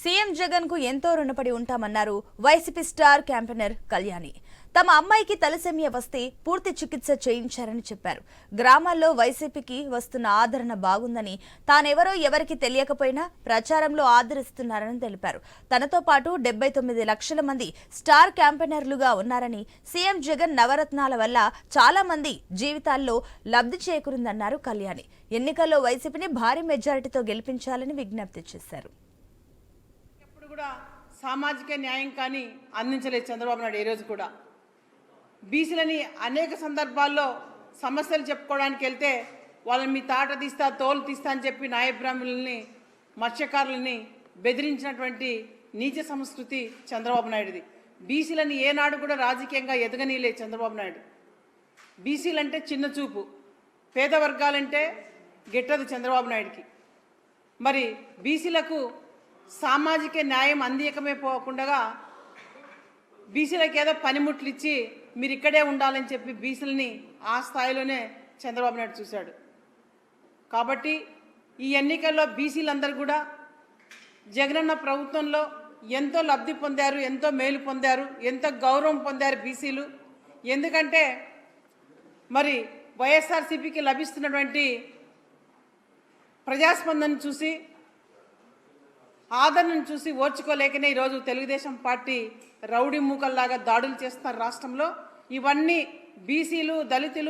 CM Jagan కు ఎంతో రుణపడి ఉంటామన్నారు వైసీపీ స్టార్ క్యాంపెయినర్ కళ్యాణి. తమ అమ్మాయికి తలసేమియా వస్తే పూర్తి చికిత్స చేయించారని చెప్పారు. గ్రామాల్లో వైసీపీకి వస్తున్న ఆదరణ బాగుందని, తానెవరో ఎవరికి తెలియకపోయినా ప్రచారంలో ఆదరిస్తున్నారని తెలిపారు. తనతో పాటు 79 లక్షల మంది స్టార్ క్యాంపెయినర్లుగా ఉన్నారని, సీఎం జగన్ నవరత్నాల వల్ల చాలా మంది జీవితాల్లో లబ్ధి చేకూరిందన్నారు కళ్యాణి. ఎన్నికల్లో వైసీపీని భారీ మెజారిటీతో గెలిపించాలని విజ్ఞప్తి చేశారు. కూడా సామాజిక న్యాయం కానీ అందించలేదు చంద్రబాబు నాయుడు. ఈ రోజు కూడా బీసీలని అనేక సందర్భాల్లో సమస్యలు చెప్పుకోవడానికి వెళ్తే వాళ్ళని మీ తాట తీస్తా తోలు తీస్తా అని చెప్పి న్యాయబ్రాహ్మణుల్ని మత్స్యకారులని బెదిరించినటువంటి నీచ సంస్కృతి చంద్రబాబు నాయుడుది. బీసీలని ఏనాడు కూడా రాజకీయంగా ఎదగనీయలేదు చంద్రబాబు నాయుడు. బీసీలంటే చిన్న చూపు, పేద వర్గాలంటే గిట్టదు చంద్రబాబు నాయుడికి. మరి బీసీలకు సామాజిక న్యాయం అందియకమే పోకుండా బీసీలకు ఏదో పనిముట్లు ఇచ్చి మీరు ఇక్కడే ఉండాలని చెప్పి బీసీలని ఆ స్థాయిలోనే చంద్రబాబు నాయుడు చూశాడు. కాబట్టి ఈ ఎన్నికల్లో బీసీలందరూ కూడా జగనన్న ప్రభుత్వంలో ఎంతో లబ్ధి పొందారు, ఎంతో మేలు పొందారు, ఎంతో గౌరవం పొందారు బీసీలు. ఎందుకంటే మరి వైఎస్ఆర్సీపీకి లభిస్తున్నటువంటి ప్రజాస్పందన చూసి, ఆదరణను చూసి ఓర్చుకోలేకనే ఈరోజు తెలుగుదేశం పార్టీ రౌడీ మూకల్లాగా దాడులు చేస్తున్నారు రాష్ట్రంలో. ఇవన్నీ బీసీలు, దళితులు